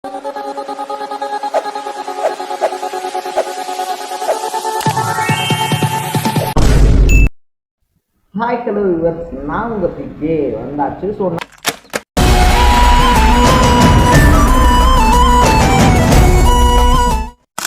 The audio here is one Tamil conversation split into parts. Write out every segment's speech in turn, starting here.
ஹாய் ஹலோ வியூவர்ஸ், நான் உங்கள் பிகே வந்தாச்சு. ஸோ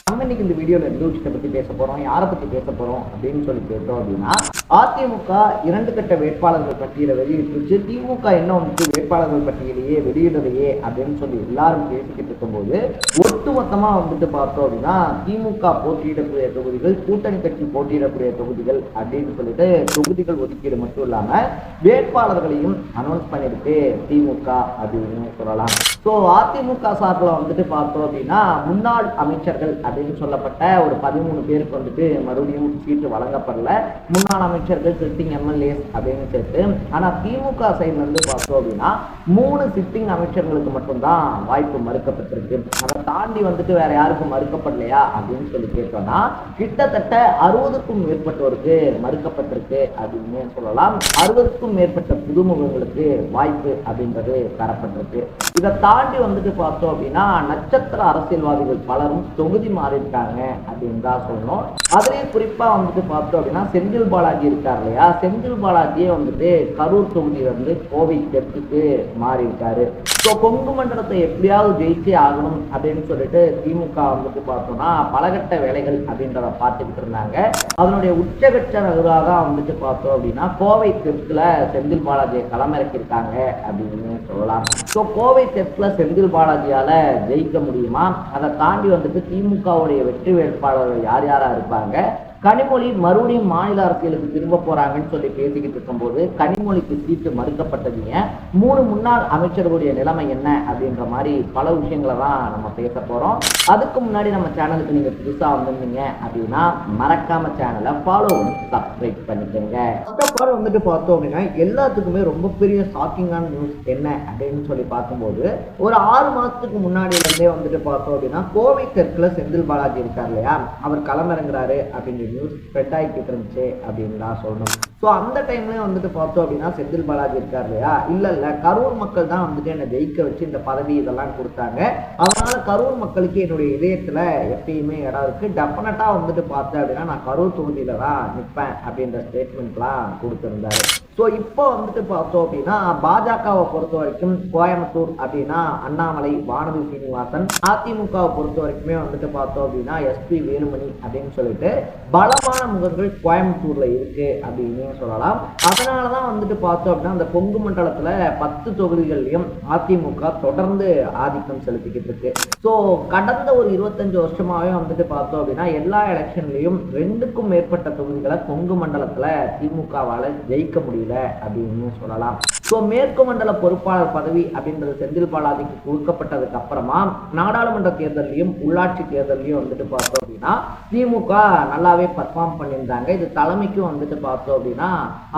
நம்ம இன்னைக்கு இந்த வீடியோவில் எந்த விஷயத்தை பற்றி பேச போகிறோம், யாரை பற்றி பேச போகிறோம் அப்படின்னு சொல்லி கேட்டோம் அப்படின்னா, அதிமுக 2 கட்ட வேட்பாளர்கள் பட்டியலை வெளியிட்டுருச்சு. திமுக என்ன வந்துட்டு வேட்பாளர்கள் பட்டியலையே வெளியிடலையே அப்படின்னு சொல்லி எல்லாரும் பேசிக்கிட்டு இருக்கும்போது, ஒட்டுமொத்தமாக வந்துட்டு பார்த்தோம் அப்படின்னா திமுக போட்டியிடக்கூடிய தொகுதிகள், கூட்டணி கட்சி போட்டியிடக்கூடிய தொகுதிகள் அப்படின்னு சொல்லிட்டு தொகுதிகள் ஒதுக்கீடு மட்டும் இல்லாமல் வேட்பாளர்களையும் அனௌன்ஸ் பண்ணியிருக்கு திமுக அப்படின்னு சொல்லலாம். ஸோ அதிமுக சார்பில் வந்துட்டு பார்த்தோம் அப்படின்னா முன்னாள் அமைச்சர்கள் அப்படின்னு சொல்லப்பட்ட ஒரு 13 பேருக்கு வந்துட்டு மறுபடியும் சீட்டு வழங்கப்படல. முன்னாள் அமைச்சர்கள், சிட்டிங் எம்எல்ஏஸ் அப்படின்னு சேர்த்து. ஆனால் திமுக சைட்ல இருந்து பார்த்தோம் அப்படின்னா 3 சிட்டிங் அமைச்சர்களுக்கு மட்டும்தான் வாய்ப்பு மறுக்கப்பட்டிருக்கு. அதை தாண்டி வந்துட்டு வேற யாருக்கும் மறுக்கப்படலையா அப்படின்னு சொல்லி கேட்டோம்னா கிட்டத்தட்ட 60க்கும் மேற்பட்டோருக்கு மறுக்கப்பட்டிருக்கு அப்படின்னு சொல்லலாம். 60க்கும் மேற்பட்ட புதுமுகங்களுக்கு வாய்ப்பு அப்படின்றது தரப்பட்டிருக்கு. இதை தாண்டி வந்துட்டு பார்த்தோம் அப்படின்னா நட்சத்திர அரசியல்வாதிகள் பலரும் தொகுதி மாறியிருக்காங்க அப்படின்னு தான் சொல்லணும். அதுலேயே குறிப்பா வந்துட்டு பார்த்தோம் அப்படின்னா செந்தில் பாலாஜி இருக்கார் இல்லையா, செந்தில் பாலாஜியே வந்துட்டு கரூர் தொகுதியிலிருந்து கோவை தெற்குக்கு மாறி இருக்காரு. ஸோ கொங்கு மண்டலத்தை எப்படியாவது ஜெயிச்சே ஆகணும் அப்படின்னு சொல்லிட்டு திமுக வந்துட்டு பார்த்தோம்னா பலகட்ட வேலைகள் அப்படின்றத பார்த்துக்கிட்டு இருந்தாங்க. அதனுடைய உச்சகட்ச நகராக தான் வந்துட்டு பார்த்தோம் அப்படின்னா கோவை தெற்குல செந்தில் பாலாஜியை களமிறக்கியிருக்காங்க அப்படின்னு சொல்லலாம். ஸோ கோவை தெற்குல செந்தில் பாலாஜியால ஜெயிக்க முடியுமா? அதை தாண்டி வந்துட்டு திமுகவுடைய வெற்றி வேட்பாளர்கள் யார் யாரா இருப்பாங்க? கனிமொழி மறுபடியும் மாநில அரசியலுக்கு திரும்ப போறாங்கன்னு சொல்லி பேசிக்கிட்டு இருக்கும்போது கனிமொழிக்கு சீட்டு மறுக்கப்பட்டதுங்க 3 முன்னாள் அமைச்சர்களுடைய நிலைமை என்ன அப்படின்ற மாதிரி பல விஷயங்களை தான் நம்ம பேச போறோம். அதுக்கு முன்னாடி நம்ம சேனலுக்கு நீங்க புதுசா வந்திருந்தீங்க அப்படின்னா மறக்காம சேனலை ஃபாலோ பண்ணி சப்ஸ்கிரைப் பண்ணிக்கோங்க. ஃபர்ஸ்ட் ஆஃப் ஆல் வந்துட்டு பார்த்தோம் அப்படின்னா எல்லாத்துக்குமே ரொம்ப பெரிய ஷாக்கிங்கான நியூஸ் என்ன அப்படின்னு சொல்லி பார்க்கும்போது, ஒரு 6 மாசத்துக்கு முன்னாடியில இருந்தே வந்துட்டு பார்த்தோம் அப்படின்னா கோவை தெற்குல செந்தில் பாலாஜி இருக்கார் இல்லையா, அவர் களமிறங்குறாரு அப்படின்ற நியூஸ் ஸ்ப்ரெட் ஆகிட்டு இருந்துச்சு அப்படின்னு தான் சொல்லணும். ஸோ அந்த டைம்லேயும் வந்துட்டு பார்த்தோம் அப்படின்னா செந்தில் பாலாஜி இருக்கார் இல்லையா, இல்லை கரூர் மக்கள் தான் வந்துட்டு என்னை ஜெயிக்க வச்சு இந்த பதவி இதெல்லாம் கொடுத்தாங்க, அதனால கரூர் மக்களுக்கு என்னுடைய இதயத்தில் எப்பயுமே இடம் இருக்கு, டெஃபினட்டாக வந்துட்டு பார்த்தேன் அப்படின்னா நான் கரூர் தொகுதியில தான் நிற்பேன் அப்படின்ற ஸ்டேட்மெண்ட்லாம் கொடுத்துருந்தாரு. ஸோ இப்போ வந்துட்டு பார்த்தோம் அப்படின்னா பாஜகவை பொறுத்த வரைக்கும் கோயம்புத்தூர் அப்படின்னா அண்ணாமலை, வானதி சீனிவாசன், அதிமுகவை பொறுத்த வரைக்குமே வந்துட்டு பார்த்தோம் அப்படின்னா எஸ்பி வேலுமணி அப்படின்னு சொல்லிட்டு பலமான முகங்கள் கோயம்புத்தூர்ல இருக்கு அப்படின்னு சொல்லலாம். அதனாலதான் வந்துட்டு பார்த்தோம் அப்படின்னா அந்த கொங்கு மண்டலத்துல 10 தொகுதிகள்லயும் அதிமுக தொடர்ந்து ஆதிக்கம் செலுத்திக்கிட்டு இருக்கு. ஸோ கடந்த ஒரு 25 வருஷமாவே வந்துட்டு பார்த்தோம் அப்படின்னா எல்லா எலெக்ஷன்லயும் 2க்கும் மேற்பட்ட தொகுதிகளை கொங்கு மண்டலத்துல திமுகவால ஜெயிக்க முடியல அப்படின்னு சொல்லலாம். ஸோ மேற்கு மண்டல பொறுப்பாளர் பதவி அப்படின்றது செந்தில் பாலாஜிக்கு கொடுக்கப்பட்டதுக்கு அப்புறமா நாடாளுமன்ற தேர்தலையும் உள்ளாட்சி தேர்தலையும் வந்துட்டு பார்த்தோம் அப்படின்னா திமுக நல்லாவே பர்ஃபார்ம் பண்ணியிருந்தாங்க. இது தலைமைக்கும் வந்துட்டு பார்த்தோம் அப்படின்னா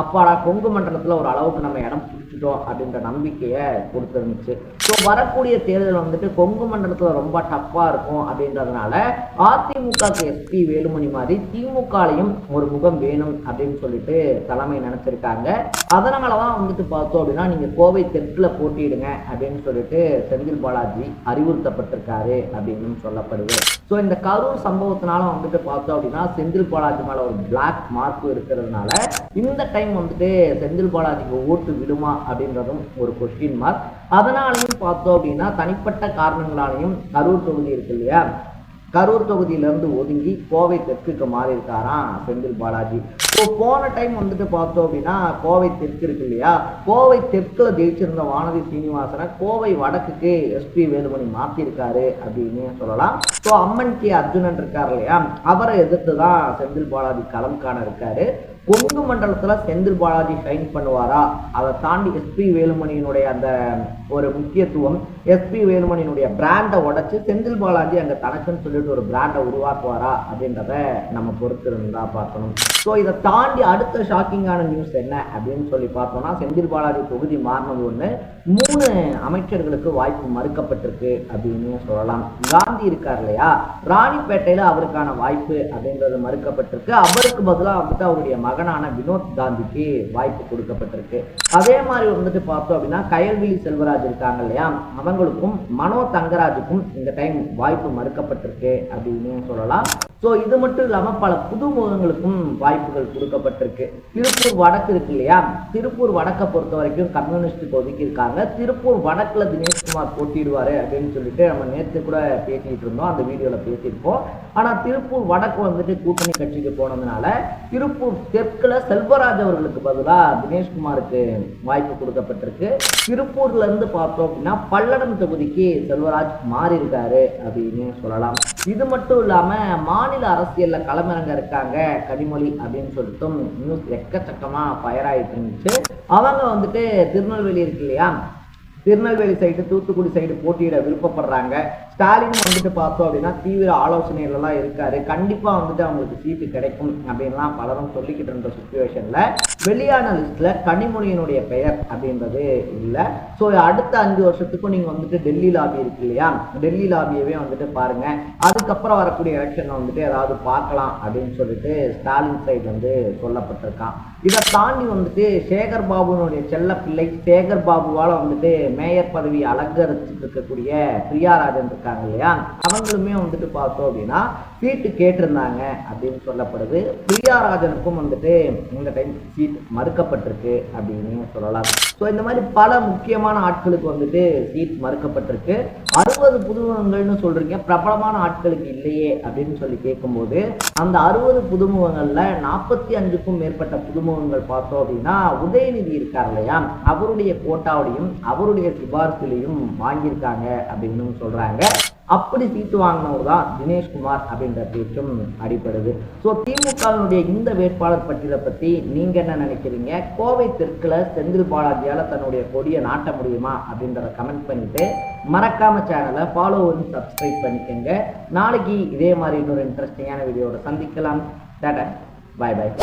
அப்பாடா கொங்கு மண்டலத்தில் ஒரு அளவுக்கு நம்ம இடம் பிடிச்சிட்டோம் அப்படின்ற நம்பிக்கையை கொடுத்துருந்துச்சு. ஸோ வரக்கூடிய தேர்தல் வந்துட்டு கொங்கு மண்டலத்தில் ரொம்ப டஃப்பாக இருக்கும் அப்படின்றதுனால அதிமுகக்கு எஸ்பி வேலுமணி மாதிரி திமுகலையும் ஒரு முகம் வேணும் அப்படின்னு சொல்லிட்டு தலைமை நினைச்சிருக்காங்க. அதனாலதான் வந்துட்டு பார்த்தோம் அப்படின்னா நீங்க கோவை தெற்குல போட்டியிடுங்க அப்படின்னு சொல்லிட்டு செந்தில் பாலாஜி அறிவுறுத்தப்பட்டிருக்காரு அப்படின்னு சொல்லப்படுது. ஸோ இந்த கரூர் சம்பவத்தினால வந்துட்டு பார்த்தோம் அப்படின்னா செந்தில் பாலாஜி மேல ஒரு பிளாக் மார்க் இருக்கிறதுனால இந்த டைம் வந்துட்டு செந்தில் பாலாஜிக்கு ஓட்டு விடுமா அப்படின்றதும் ஒரு கொஸ்டின் மார்க். அதனாலையும் பார்த்தோம் அப்படின்னா தனிப்பட்ட காரணங்களாலையும் கரூர் தொகுதி இருக்கு இல்லையா, கரூர் தொகுதியிலிருந்து ஒதுங்கி கோவை தெற்குக்கு மாறி இருக்காராம் செந்தில் பாலாஜி. ஸோ போன டைம் வந்துட்டு பார்த்தோம் அப்படின்னா கோவை தெற்கு இருக்கு இல்லையா, கோவை தெற்குல ஜெயிச்சிருந்த வானதி சீனிவாசனை கோவை வடக்குக்கு எஸ்பி வேலுமணி மாற்றிருக்காரு அப்படின்னு சொல்லலாம். ஸோ அம்மன் கே அர்ஜுனன் இருக்கார் இல்லையா, அவரை எதிர்த்து தான் செந்தில் பாலாஜி களம் காண இருக்காரு. கொங்கு மண்டலத்துல செந்தில் பாலாஜி ஷைன் பண்ணுவாரா, அதை தாண்டி எஸ்பி வேலுமணியினுடைய அந்த ஒரு முக்கியத்துவம், எஸ்பி வேலுமணியினுடைய பிராண்டை உடைச்சு செந்தில் பாலாஜி அங்க தனக்குன்னு சொல்லிட்டு ஒரு பிராண்டை உருவாக்குவாரா அப்படின்றத நம்ம பொறுத்து இருந்தா பார்க்கணும். ஸோ இதை தாண்டி அடுத்த ஷாக்கிங்கான நியூஸ் என்ன அப்படின்னு சொல்லி பார்த்தோம்னா செந்தில் பாலாஜி தொகுதி மாறினது ஒன்று, 3 அமைச்சர்களுக்கு வாய்ப்பு மறுக்கப்பட்டிருக்கு அப்படின்னு சொல்லலாம். காந்தி இருக்கார் இல்லையா, ராணிப்பேட்டையில அவருக்கான வாய்ப்பு அப்படின்றது மறுக்கப்பட்டிருக்கு. அவருக்கு பதிலாக வந்துட்டு அவருடைய மகனான வினோத் காந்திக்கு வாய்ப்பு கொடுக்கப்பட்டிருக்கு. அதே மாதிரி வந்துட்டு பார்த்தோம் அப்படின்னா கயல்விழி செல்வராஜ் செல்வராஜ் இருக்காங்க இல்லையா, அவங்களுக்கும் மனோ தங்கராஜுக்கும் இந்த டைம் வாய்ப்பு மறுக்கப்பட்டிருக்கு அப்படின்னு சொல்லலாம். ஸோ இது மட்டும் இல்லாமல் பல புதுமுகங்களுக்கும் வாய்ப்புகள் கொடுக்கப்பட்டிருக்கு. திருப்பூர் வடக்கு இருக்கு இல்லையா, திருப்பூர் வடக்கை பொறுத்த வரைக்கும் கம்யூனிஸ்டுக்கு ஒதுக்கியிருக்காங்க. திருப்பூர் வடக்கில் தினேஷ்குமார் போட்டிடுவார் அப்படின்னு சொல்லிட்டு நம்ம நேற்று கூட பேசிக்கிட்டு இருந்தோம், அந்த வீடியோவில் பேசியிருப்போம். ஆனால் திருப்பூர் வடக்கு வந்துட்டு கூட்டணி கட்சிக்கு போனதுனால திருப்பூர் தெற்குல செல்வராஜ் அவர்களுக்கு பதிலாக தினேஷ்குமாருக்கு வாய்ப்பு கொடுக்கப்பட்டிருக்கு. திருப்பூர்ல இருந்து பார்த்தோம் அப்படின்னா பல்லடம் தொகுதிக்கு செல்வராஜ் மாறி இருக்காரு அப்படின்னு சொல்லலாம். இது மட்டும் இல்லாம மாநில அரசியல்ல களமிறங்க இருக்காங்க கனிமொழி அப்படின்னு சொல்லிட்டு நியூஸ் எக்கச்சக்கமா ஃபயர் ஆயிட்டு இருந்துச்சு. அவங்க வந்துட்டு திருநெல்வேலி இருக்கு இல்லையா, திருநெல்வேலி சைடு தூத்துக்குடி சைடு போட்டியிட விருப்பப்படுறாங்க. ஸ்டாலின் வந்துட்டு பார்த்தோம் அப்படின்னா தீவிர ஆலோசனைகள்லாம் இருக்காரு, கண்டிப்பா வந்துட்டு அவங்களுக்கு சீட்டு கிடைக்கும் அப்படின்லாம் பலரும் சொல்லிக்கிட்டு இருந்த சுச்சுவேஷன்ல வெளியான லிஸ்ட்ல கனிமொழியினுடைய பெயர் அப்படின்றது இல்லை. ஸோ அடுத்த 5 வருஷத்துக்கும் நீங்க வந்துட்டு டெல்லி லாபி இருக்கு இல்லையா, டெல்லி லாபியவே வந்துட்டு பாருங்க, அதுக்கப்புறம் வரக்கூடிய எலெக்ஷன்ல வந்துட்டு ஏதாவது பார்க்கலாம் அப்படின்னு சொல்லிட்டு ஸ்டாலின் சைடு வந்து சொல்லப்பட்டிருக்கான். இதை தாண்டி வந்துட்டு சேகர் பாபுனுடைய செல்ல பிள்ளை சேகர் பாபுவால வந்துட்டு மேயர் பதவி அலங்கரிச்சுட்டு இருக்கக்கூடிய பிரியாராஜன் இருக்காங்க இல்லையா, அவங்களுமே வந்துட்டு பார்த்தோம் அப்படின்னா சீட்டு கேட்டிருந்தாங்க அப்படின்னு சொல்லப்படுது. பிரியாராஜனுக்கும் வந்துட்டு இந்த டைம் சீட் மறுக்கப்பட்டிருக்கு அப்படின்னு சொல்லலாம். ஸோ இந்த மாதிரி பல முக்கியமான ஆட்களுக்கு வந்துட்டு சீட் மறுக்கப்பட்டிருக்கு. 60 புதுமுகங்கள்னு சொல்றீங்க, பிரபலமான ஆட்களுக்கு இல்லையே அப்படின்னு சொல்லி கேட்கும்போது அந்த 60 புதுமுகங்கள்ல 45க்கும் மேற்பட்ட புதுமுகங்கள் பார்த்தோம் அப்படின்னா உதயநிதி இருக்கார் இல்லையா, அவருடைய கோட்டாவிலையும் அவருடைய சிபாரிசுலையும் வாங்கியிருக்காங்க அப்படின்னு சொல்றாங்க. அப்படி சீட்டு வாங்கினவர் தான் தினேஷ்குமார் அப்படின்ற பேச்சும் அடிப்படுது. ஸோ திமுகவினுடைய இந்த வேட்பாளர் பட்டியலை பற்றி நீங்கள் என்ன நினைக்கிறீங்க? கோவை தெற்குல செந்தில் பாலாஜியால் தன்னுடைய கொடியை நாட்ட முடியுமா அப்படின்றத கமெண்ட் பண்ணிட்டு மறக்காம சேனலை ஃபாலோ பண்ணி சப்ஸ்கிரைப் பண்ணிக்கோங்க. நாளைக்கு இதே மாதிரி இன்னொரு இன்ட்ரெஸ்டிங்கான வீடியோட சந்திக்கலாம். டாடா, பாய் பாய்.